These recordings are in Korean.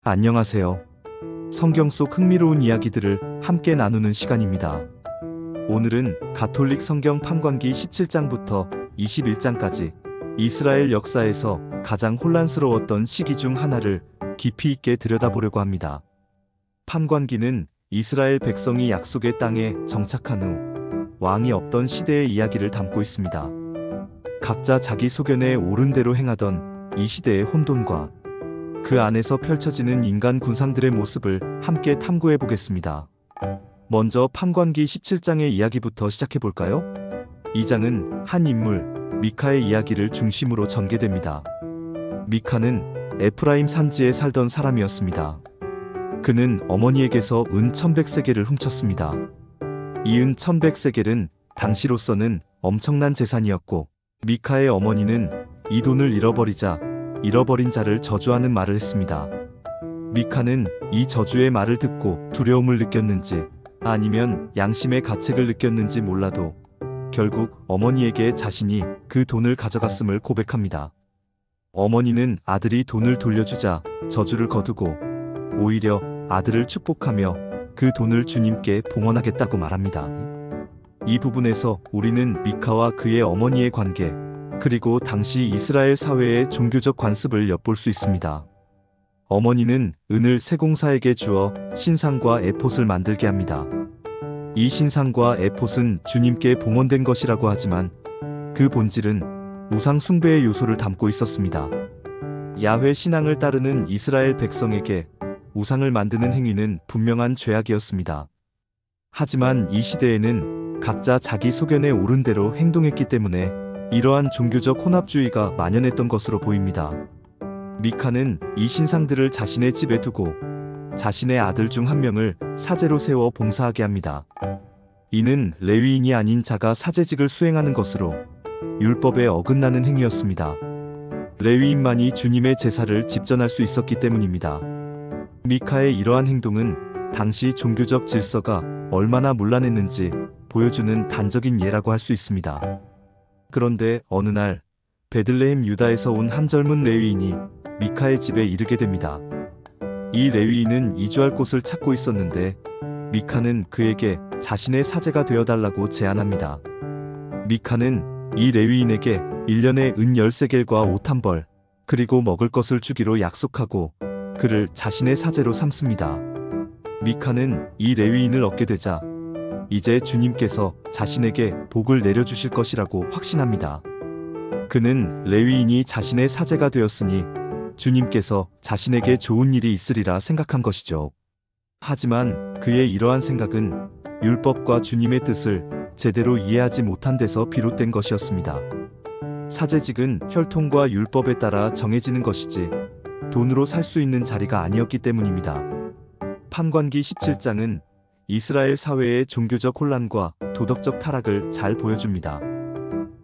안녕하세요. 성경 속 흥미로운 이야기들을 함께 나누는 시간입니다. 오늘은 가톨릭 성경 판관기 17장부터 21장까지 이스라엘 역사에서 가장 혼란스러웠던 시기 중 하나를 깊이 있게 들여다보려고 합니다. 판관기는 이스라엘 백성이 약속의 땅에 정착한 후 왕이 없던 시대의 이야기를 담고 있습니다. 각자 자기 소견에 옳은 대로 행하던 이 시대의 혼돈과 그 안에서 펼쳐지는 인간 군상들의 모습을 함께 탐구해 보겠습니다. 먼저 판관기 17장의 이야기부터 시작해 볼까요? 이 장은 한 인물, 미카의 이야기를 중심으로 전개됩니다. 미카는 에프라임 산지에 살던 사람이었습니다. 그는 어머니에게서 은 1100세겔을 훔쳤습니다. 이 은 1100세겔은 당시로서는 엄청난 재산이었고, 미카의 어머니는 이 돈을 잃어버리자 잃어버린 자를 저주하는 말을 했습니다. 미카는 이 저주의 말을 듣고 두려움을 느꼈는지 아니면 양심의 가책을 느꼈는지 몰라도 결국 어머니에게 자신이 그 돈을 가져갔음을 고백합니다. 어머니는 아들이 돈을 돌려주자 저주를 거두고 오히려 아들을 축복하며 그 돈을 주님께 봉헌하겠다고 말합니다. 이 부분에서 우리는 미카와 그의 어머니의 관계, 그리고 당시 이스라엘 사회의 종교적 관습을 엿볼 수 있습니다. 어머니는 은을 세공사에게 주어 신상과 에폿을 만들게 합니다. 이 신상과 에폿은 주님께 봉헌된 것이라고 하지만 그 본질은 우상 숭배의 요소를 담고 있었습니다. 야훼 신앙을 따르는 이스라엘 백성에게 우상을 만드는 행위는 분명한 죄악이었습니다. 하지만 이 시대에는 각자 자기 소견에 옳은 대로 행동했기 때문에 이러한 종교적 혼합주의가 만연했던 것으로 보입니다. 미카는 이 신상들을 자신의 집에 두고 자신의 아들 중 한 명을 사제로 세워 봉사하게 합니다. 이는 레위인이 아닌 자가 사제직을 수행하는 것으로 율법에 어긋나는 행위였습니다. 레위인만이 주님의 제사를 집전할 수 있었기 때문입니다. 미카의 이러한 행동은 당시 종교적 질서가 얼마나 문란했는지 보여주는 단적인 예라고 할 수 있습니다. 그런데 어느 날 베들레헴 유다에서 온 한 젊은 레위인이 미카의 집에 이르게 됩니다. 이 레위인은 이주할 곳을 찾고 있었는데 미카는 그에게 자신의 사제가 되어달라고 제안합니다. 미카는 이 레위인에게 1년에 은 10세겔과 옷 한 벌, 그리고 먹을 것을 주기로 약속하고 그를 자신의 사제로 삼습니다. 미카는 이 레위인을 얻게 되자 이제 주님께서 자신에게 복을 내려주실 것이라고 확신합니다. 그는 레위인이 자신의 사제가 되었으니 주님께서 자신에게 좋은 일이 있으리라 생각한 것이죠. 하지만 그의 이러한 생각은 율법과 주님의 뜻을 제대로 이해하지 못한 데서 비롯된 것이었습니다. 사제직은 혈통과 율법에 따라 정해지는 것이지 돈으로 살 수 있는 자리가 아니었기 때문입니다. 판관기 17장은 이스라엘 사회의 종교적 혼란과 도덕적 타락을 잘 보여줍니다.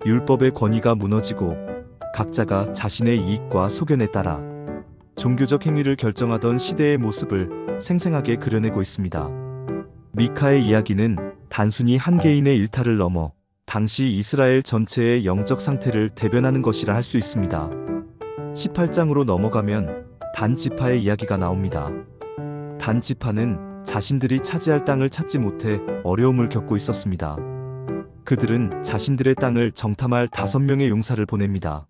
율법의 권위가 무너지고 각자가 자신의 이익과 소견에 따라 종교적 행위를 결정하던 시대의 모습을 생생하게 그려내고 있습니다. 미카의 이야기는 단순히 한 개인의 일탈을 넘어 당시 이스라엘 전체의 영적 상태를 대변하는 것이라 할 수 있습니다. 18장으로 넘어가면 단 지파의 이야기가 나옵니다. 단 지파는 자신들이 차지할 땅을 찾지 못해 어려움을 겪고 있었습니다. 그들은 자신들의 땅을 정탐할 5명의 용사를 보냅니다.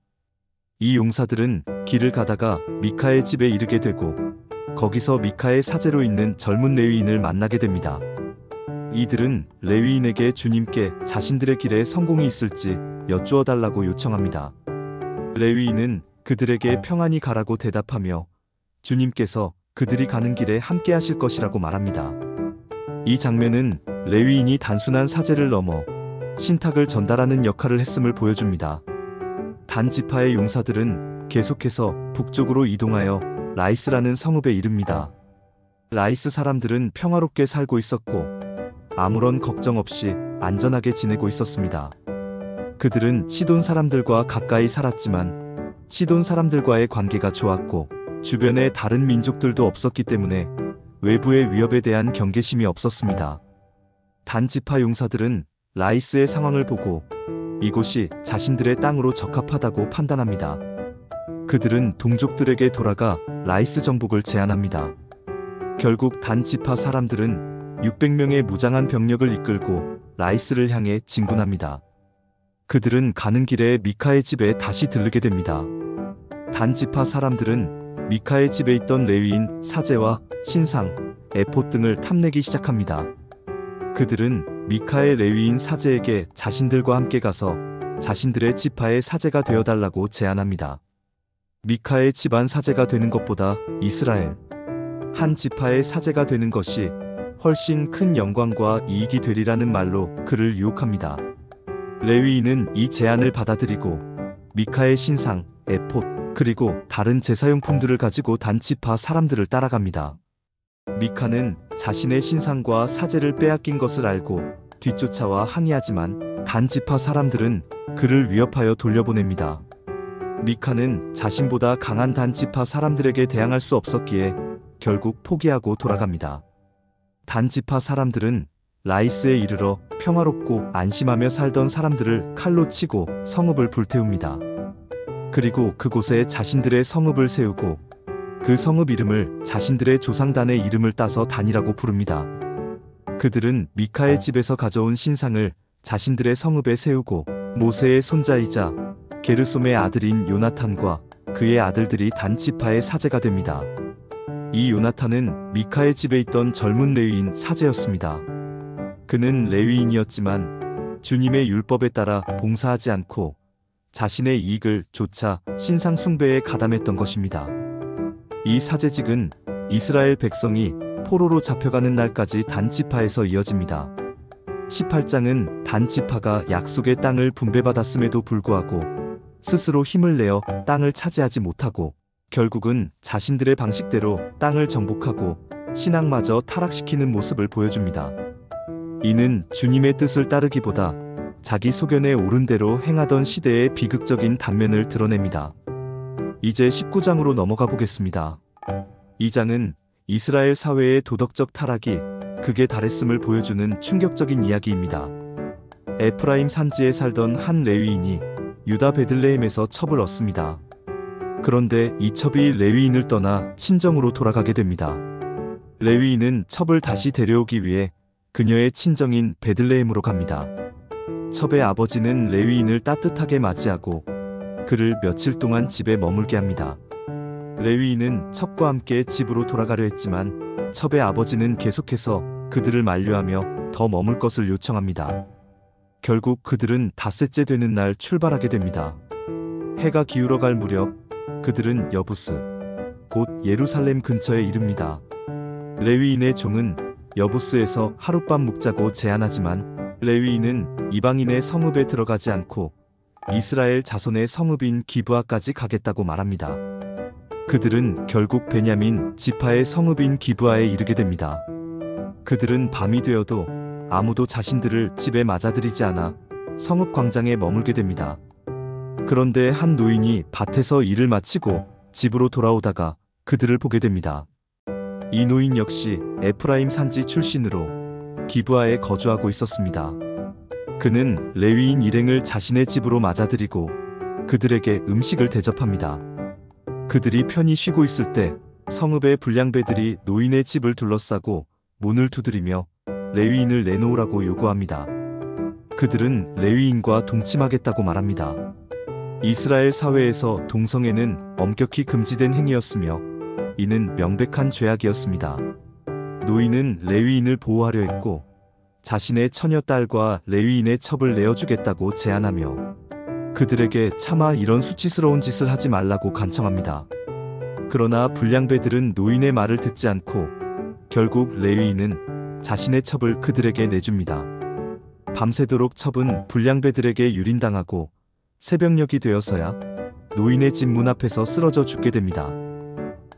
이 용사들은 길을 가다가 미카의 집에 이르게 되고 거기서 미카의 사제로 있는 젊은 레위인을 만나게 됩니다. 이들은 레위인에게 주님께 자신들의 길에 성공이 있을지 여쭈어 달라고 요청합니다. 레위인은 그들에게 평안히 가라고 대답하며 주님께서 그들이 가는 길에 함께 하실 것이라고 말합니다. 이 장면은 레위인이 단순한 사제를 넘어 신탁을 전달하는 역할을 했음을 보여줍니다. 단 지파의 용사들은 계속해서 북쪽으로 이동하여 라이스라는 성읍에 이릅니다. 라이스 사람들은 평화롭게 살고 있었고 아무런 걱정 없이 안전하게 지내고 있었습니다. 그들은 시돈 사람들과 가까이 살았지만 시돈 사람들과의 관계가 좋았고 주변에 다른 민족들도 없었기 때문에 외부의 위협에 대한 경계심이 없었습니다. 단 지파 용사들은 라이스의 상황을 보고 이곳이 자신들의 땅으로 적합하다고 판단합니다. 그들은 동족들에게 돌아가 라이스 정복을 제안합니다. 결국 단 지파 사람들은 600명의 무장한 병력을 이끌고 라이스를 향해 진군합니다. 그들은 가는 길에 미카의 집에 다시 들르게 됩니다. 단 지파 사람들은 미카의 집에 있던 레위인 사제와 신상, 에봇 등을 탐내기 시작합니다. 그들은 미카의 레위인 사제에게 자신들과 함께 가서 자신들의 지파의 사제가 되어달라고 제안합니다. 미카의 집안 사제가 되는 것보다 이스라엘 한 지파의 사제가 되는 것이 훨씬 큰 영광과 이익이 되리라는 말로 그를 유혹합니다. 레위인은 이 제안을 받아들이고 미카의 신상, 에봇, 그리고 다른 제사용품들을 가지고 단 지파 사람들을 따라갑니다. 미카는 자신의 신상과 사제를 빼앗긴 것을 알고 뒤쫓아와 항의하지만 단 지파 사람들은 그를 위협하여 돌려보냅니다. 미카는 자신보다 강한 단 지파 사람들에게 대항할 수 없었기에 결국 포기하고 돌아갑니다. 단 지파 사람들은 라이스에 이르러 평화롭고 안심하며 살던 사람들을 칼로 치고 성읍을 불태웁니다. 그리고 그곳에 자신들의 성읍을 세우고 그 성읍 이름을 자신들의 조상단의 이름을 따서 단이라고 부릅니다. 그들은 미카의 집에서 가져온 신상을 자신들의 성읍에 세우고 모세의 손자이자 게르솜의 아들인 요나탄과 그의 아들들이 단 지파의 사제가 됩니다. 이 요나탄은 미카의 집에 있던 젊은 레위인 사제였습니다. 그는 레위인이었지만 주님의 율법에 따라 봉사하지 않고 자신의 이익을 좇아 신상 숭배에 가담했던 것입니다. 이 사제직은 이스라엘 백성이 포로로 잡혀가는 날까지 단 지파에서 이어집니다. 18장은 단 지파가 약속의 땅을 분배받았음에도 불구하고 스스로 힘을 내어 땅을 차지하지 못하고 결국은 자신들의 방식대로 땅을 정복하고 신앙마저 타락시키는 모습을 보여줍니다. 이는 주님의 뜻을 따르기보다 자기 소견에 옳은 대로 행하던 시대의 비극적인 단면을 드러냅니다. 이제 19장으로 넘어가 보겠습니다. 이 장은 이스라엘 사회의 도덕적 타락이 극에 달했음을 보여주는 충격적인 이야기입니다. 에프라임 산지에 살던 한 레위인이 유다 베들레헴에서 첩을 얻습니다. 그런데 이 첩이 레위인을 떠나 친정으로 돌아가게 됩니다. 레위인은 첩을 다시 데려오기 위해 그녀의 친정인 베들레헴으로 갑니다. 첩의 아버지는 레위인을 따뜻하게 맞이하고 그를 며칠 동안 집에 머물게 합니다. 레위인은 첩과 함께 집으로 돌아가려 했지만 첩의 아버지는 계속해서 그들을 만류하며 더 머물 것을 요청합니다. 결국 그들은 닷새째 되는 날 출발하게 됩니다. 해가 기울어 갈 무렵 그들은 여부스, 곧 예루살렘 근처에 이릅니다. 레위인의 종은 여부스에서 하룻밤 묵자고 제안하지만 레위인은 이방인의 성읍에 들어가지 않고 이스라엘 자손의 성읍인 기브아까지 가겠다고 말합니다. 그들은 결국 베냐민 지파의 성읍인 기브아에 이르게 됩니다. 그들은 밤이 되어도 아무도 자신들을 집에 맞아들이지 않아 성읍 광장에 머물게 됩니다. 그런데 한 노인이 밭에서 일을 마치고 집으로 돌아오다가 그들을 보게 됩니다. 이 노인 역시 에프라임 산지 출신으로 기브아에 거주하고 있었습니다. 그는 레위인 일행을 자신의 집으로 맞아들이고 그들에게 음식을 대접합니다. 그들이 편히 쉬고 있을 때 성읍의 불량배들이 노인의 집을 둘러싸고 문을 두드리며 레위인을 내놓으라고 요구합니다. 그들은 레위인과 동침하겠다고 말합니다. 이스라엘 사회에서 동성애는 엄격히 금지된 행위였으며 이는 명백한 죄악이었습니다. 노인은 레위인을 보호하려 했고 자신의 처녀 딸과 레위인의 첩을 내어주겠다고 제안하며 그들에게 차마 이런 수치스러운 짓을 하지 말라고 간청합니다. 그러나 불량배들은 노인의 말을 듣지 않고 결국 레위인은 자신의 첩을 그들에게 내줍니다. 밤새도록 첩은 불량배들에게 유린당하고 새벽녘이 되어서야 노인의 집 문 앞에서 쓰러져 죽게 됩니다.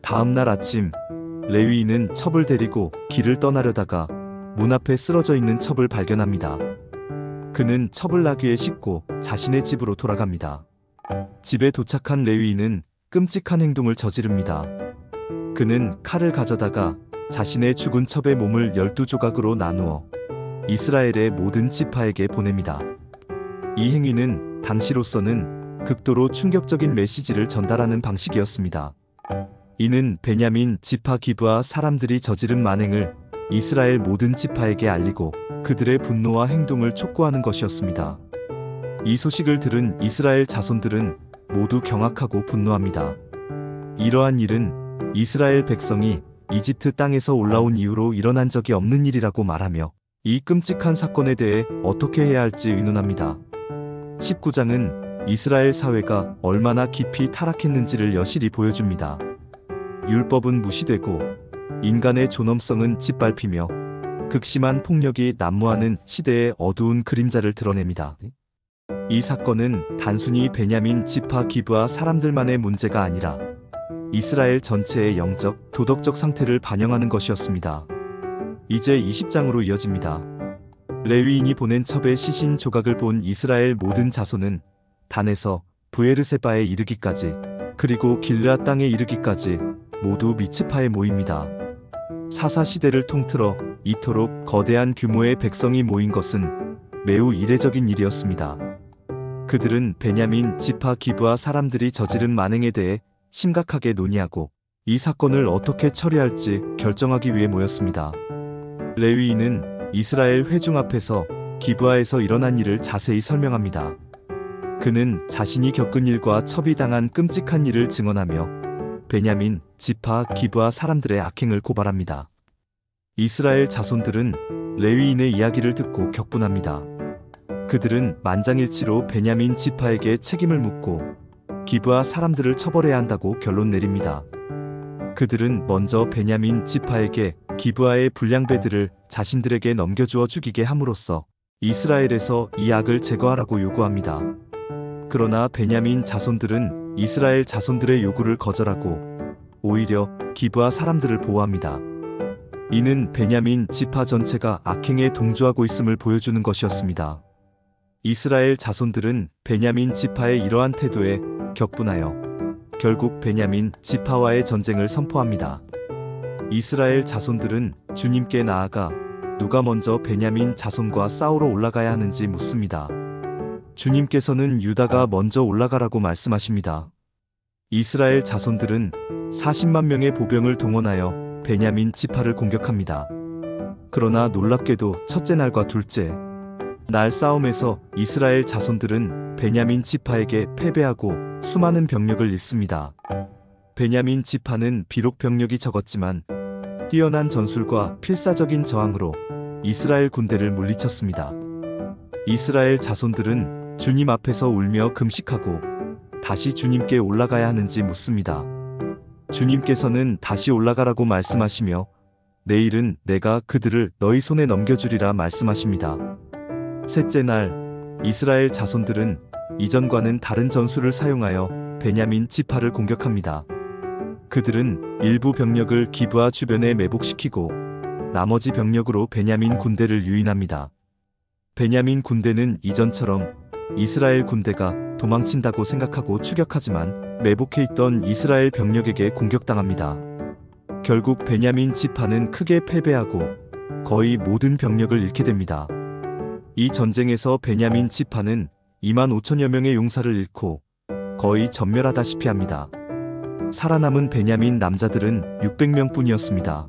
다음 날 아침 레위인은 첩을 데리고 길을 떠나려다가 문 앞에 쓰러져 있는 첩을 발견합니다. 그는 첩을 나귀에 싣고 자신의 집으로 돌아갑니다. 집에 도착한 레위인은 끔찍한 행동을 저지릅니다. 그는 칼을 가져다가 자신의 죽은 첩의 몸을 12조각으로 나누어 이스라엘의 모든 지파에게 보냅니다. 이 행위는 당시로서는 극도로 충격적인 메시지를 전달하는 방식이었습니다. 이는 베냐민 지파 기브아 사람들이 저지른 만행을 이스라엘 모든 지파에게 알리고 그들의 분노와 행동을 촉구하는 것이었습니다. 이 소식을 들은 이스라엘 자손들은 모두 경악하고 분노합니다. 이러한 일은 이스라엘 백성이 이집트 땅에서 올라온 이후로 일어난 적이 없는 일이라고 말하며 이 끔찍한 사건에 대해 어떻게 해야 할지 의논합니다. 19장은 이스라엘 사회가 얼마나 깊이 타락했는지를 여실히 보여줍니다. 율법은 무시되고 인간의 존엄성은 짓밟히며 극심한 폭력이 난무하는 시대의 어두운 그림자를 드러냅니다. 이 사건은 단순히 베냐민 지파 기브아 사람들만의 문제가 아니라 이스라엘 전체의 영적, 도덕적 상태를 반영하는 것이었습니다. 이제 20장으로 이어집니다. 레위인이 보낸 첩의 시신 조각을 본 이스라엘 모든 자손은 단에서 브에르세바에 이르기까지 그리고 길르앗 땅에 이르기까지 모두 미츠파에 모입니다. 사사 시대를 통틀어 이토록 거대한 규모의 백성이 모인 것은 매우 이례적인 일이었습니다. 그들은 베냐민 지파 기브아 사람들이 저지른 만행에 대해 심각하게 논의하고 이 사건을 어떻게 처리할지 결정하기 위해 모였습니다. 레위인은 이스라엘 회중 앞에서 기브아에서 일어난 일을 자세히 설명합니다. 그는 자신이 겪은 일과 첩이 당한 끔찍한 일을 증언하며 베냐민 지파 기브아 사람들의 악행을 고발합니다. 이스라엘 자손들은 레위인의 이야기를 듣고 격분합니다. 그들은 만장일치로 베냐민 지파에게 책임을 묻고 기브아 사람들을 처벌해야 한다고 결론 내립니다. 그들은 먼저 베냐민 지파에게 기브아의 불량배들을 자신들에게 넘겨주어 죽이게 함으로써 이스라엘에서 이 악을 제거하라고 요구합니다. 그러나 베냐민 자손들은 이스라엘 자손들의 요구를 거절하고 오히려 기브아 사람들을 보호합니다. 이는 베냐민 지파 전체가 악행에 동조하고 있음을 보여주는 것이었습니다. 이스라엘 자손들은 베냐민 지파의 이러한 태도에 격분하여 결국 베냐민 지파와의 전쟁을 선포합니다. 이스라엘 자손들은 주님께 나아가 누가 먼저 베냐민 자손과 싸우러 올라가야 하는지 묻습니다. 주님께서는 유다가 먼저 올라가라고 말씀하십니다. 이스라엘 자손들은 40만 명의 보병을 동원하여 베냐민 지파를 공격합니다. 그러나 놀랍게도 첫째 날과 둘째 날 싸움에서 이스라엘 자손들은 베냐민 지파에게 패배하고 수많은 병력을 잃습니다. 베냐민 지파는 비록 병력이 적었지만 뛰어난 전술과 필사적인 저항으로 이스라엘 군대를 물리쳤습니다. 이스라엘 자손들은 주님 앞에서 울며 금식하고 다시 주님께 올라가야 하는지 묻습니다. 주님께서는 다시 올라가라고 말씀하시며 내일은 내가 그들을 너희 손에 넘겨주리라 말씀하십니다. 셋째 날 이스라엘 자손들은 이전과는 다른 전술을 사용하여 베냐민 지파를 공격합니다. 그들은 일부 병력을 기브아 주변에 매복시키고 나머지 병력으로 베냐민 군대를 유인합니다. 베냐민 군대는 이전처럼 이스라엘 군대가 도망친다고 생각하고 추격하지만 매복해 있던 이스라엘 병력에게 공격당합니다. 결국 베냐민 지파는 크게 패배하고 거의 모든 병력을 잃게 됩니다. 이 전쟁에서 베냐민 지파는 2만 5천여 명의 용사를 잃고 거의 전멸하다시피 합니다. 살아남은 베냐민 남자들은 600명 뿐이었습니다.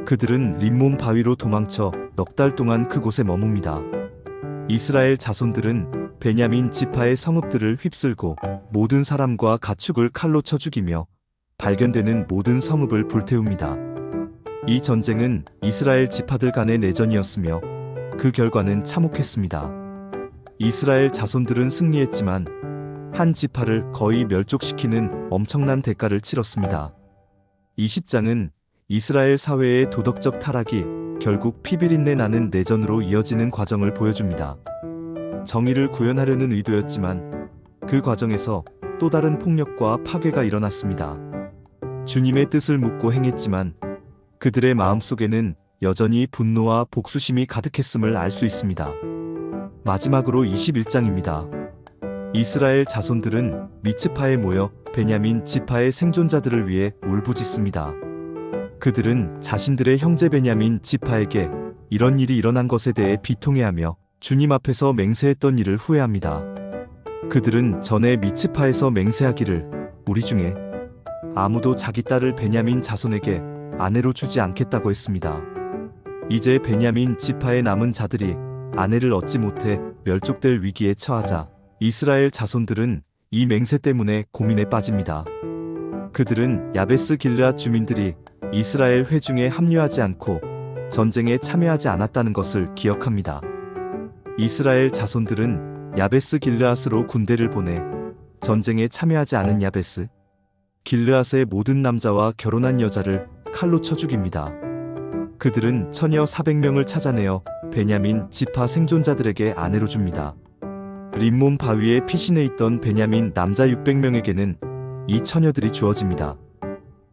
그들은 림몬 바위로 도망쳐 넉 달 동안 그곳에 머뭅니다. 이스라엘 자손들은 베냐민 지파의 성읍들을 휩쓸고 모든 사람과 가축을 칼로 쳐 죽이며 발견되는 모든 성읍을 불태웁니다. 이 전쟁은 이스라엘 지파들 간의 내전이었으며 그 결과는 참혹했습니다. 이스라엘 자손들은 승리했지만 한 지파를 거의 멸족시키는 엄청난 대가를 치렀습니다. 20장은 이스라엘 사회의 도덕적 타락이 결국 피비린내 나는 내전으로 이어지는 과정을 보여줍니다. 정의를 구현하려는 의도였지만 그 과정에서 또 다른 폭력과 파괴가 일어났습니다. 주님의 뜻을 묻고 행했지만 그들의 마음속에는 여전히 분노와 복수심이 가득했음을 알 수 있습니다. 마지막으로 21장입니다. 이스라엘 자손들은 미츠파에 모여 베냐민 지파의 생존자들을 위해 울부짖습니다. 그들은 자신들의 형제 베냐민 지파에게 이런 일이 일어난 것에 대해 비통해하며 주님 앞에서 맹세했던 일을 후회합니다. 그들은 전에 미츠파에서 맹세하기를 우리 중에 아무도 자기 딸을 베냐민 자손에게 아내로 주지 않겠다고 했습니다. 이제 베냐민 지파에 남은 자들이 아내를 얻지 못해 멸족될 위기에 처하자 이스라엘 자손들은 이 맹세 때문에 고민에 빠집니다. 그들은 야베스 길르앗 주민들이 이스라엘 회중에 합류하지 않고 전쟁에 참여하지 않았다는 것을 기억합니다. 이스라엘 자손들은 야베스 길르앗으로 군대를 보내 전쟁에 참여하지 않은 야베스 길르앗의 모든 남자와 결혼한 여자를 칼로 쳐 죽입니다. 그들은 처녀 400명을 찾아내어 베냐민 지파 생존자들에게 아내로 줍니다. 림몬 바위에 피신해 있던 베냐민 남자 600명에게는 이 처녀들이 주어집니다.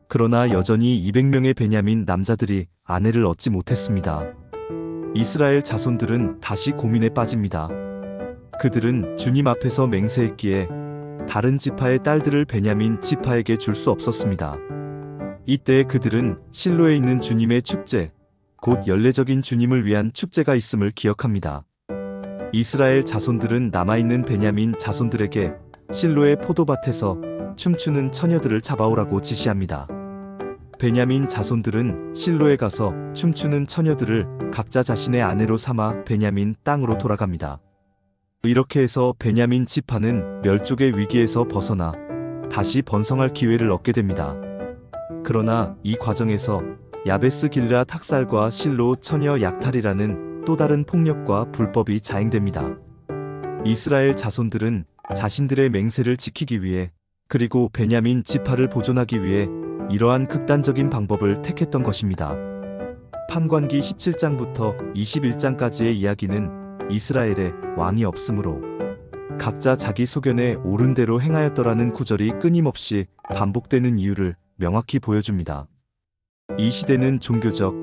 그러나 여전히 200명의 베냐민 남자들이 아내를 얻지 못했습니다. 이스라엘 자손들은 다시 고민에 빠집니다. 그들은 주님 앞에서 맹세했기에 다른 지파의 딸들을 베냐민 지파에게 줄 수 없었습니다. 이때 그들은 실로에 있는 주님의 축제, 곧 연례적인 주님을 위한 축제가 있음을 기억합니다. 이스라엘 자손들은 남아있는 베냐민 자손들에게 실로의 포도밭에서 춤추는 처녀들을 잡아오라고 지시합니다. 베냐민 자손들은 실로에 가서 춤추는 처녀들을 각자 자신의 아내로 삼아 베냐민 땅으로 돌아갑니다. 이렇게 해서 베냐민 지파는 멸족의 위기에서 벗어나 다시 번성할 기회를 얻게 됩니다. 그러나 이 과정에서 야베스 길르앗 학살과 실로 처녀 약탈이라는 또 다른 폭력과 불법이 자행됩니다. 이스라엘 자손들은 자신들의 맹세를 지키기 위해 그리고 베냐민 지파를 보존하기 위해 이러한 극단적인 방법을 택했던 것입니다. 판관기 17장부터 21장까지의 이야기는 이스라엘에 왕이 없으므로 각자 자기 소견에 옳은 대로 행하였더라는 구절이 끊임없이 반복되는 이유를 명확히 보여줍니다. 이 시대는 종교적,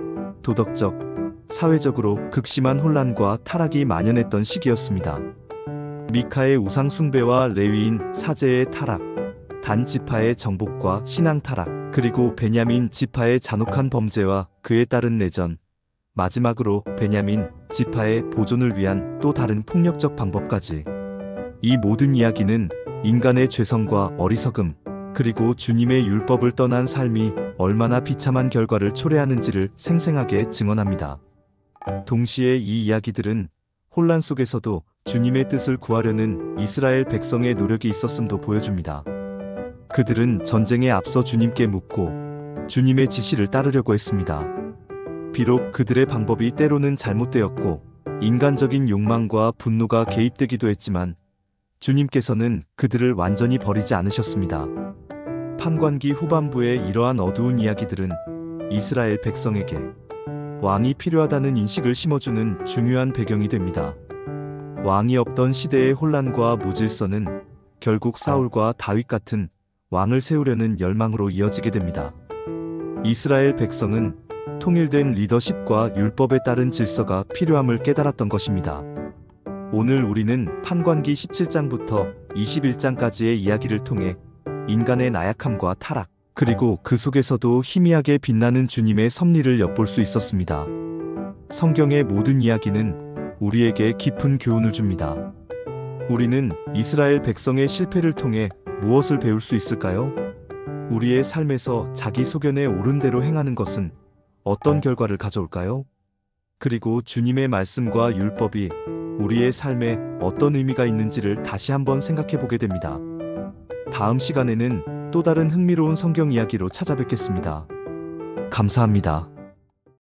도덕적, 사회적으로 극심한 혼란과 타락이 만연했던 시기였습니다. 미카의 우상 숭배와 레위인 사제의 타락, 단 지파의 정복과 신앙 타락, 그리고 베냐민 지파의 잔혹한 범죄와 그에 따른 내전, 마지막으로 베냐민 지파의 보존을 위한 또 다른 폭력적 방법까지. 이 모든 이야기는 인간의 죄성과 어리석음, 그리고 주님의 율법을 떠난 삶이 얼마나 비참한 결과를 초래하는지를 생생하게 증언합니다. 동시에 이 이야기들은 혼란 속에서도 주님의 뜻을 구하려는 이스라엘 백성의 노력이 있었음도 보여줍니다. 그들은 전쟁에 앞서 주님께 묻고 주님의 지시를 따르려고 했습니다. 비록 그들의 방법이 때로는 잘못되었고 인간적인 욕망과 분노가 개입되기도 했지만 주님께서는 그들을 완전히 버리지 않으셨습니다. 판관기 후반부의 이러한 어두운 이야기들은 이스라엘 백성에게 왕이 필요하다는 인식을 심어주는 중요한 배경이 됩니다. 왕이 없던 시대의 혼란과 무질서는 결국 사울과 다윗 같은 왕을 세우려는 열망으로 이어지게 됩니다. 이스라엘 백성은 통일된 리더십과 율법에 따른 질서가 필요함을 깨달았던 것입니다. 오늘 우리는 판관기 17장부터 21장까지의 이야기를 통해 인간의 나약함과 타락, 그리고 그 속에서도 희미하게 빛나는 주님의 섭리를 엿볼 수 있었습니다. 성경의 모든 이야기는 우리에게 깊은 교훈을 줍니다. 우리는 이스라엘 백성의 실패를 통해 무엇을 배울 수 있을까요? 우리의 삶에서 자기 소견에 옳은 대로 행하는 것은 어떤 결과를 가져올까요? 그리고 주님의 말씀과 율법이 우리의 삶에 어떤 의미가 있는지를 다시 한번 생각해 보게 됩니다. 다음 시간에는 또 다른 흥미로운 성경 이야기로 찾아뵙겠습니다. 감사합니다.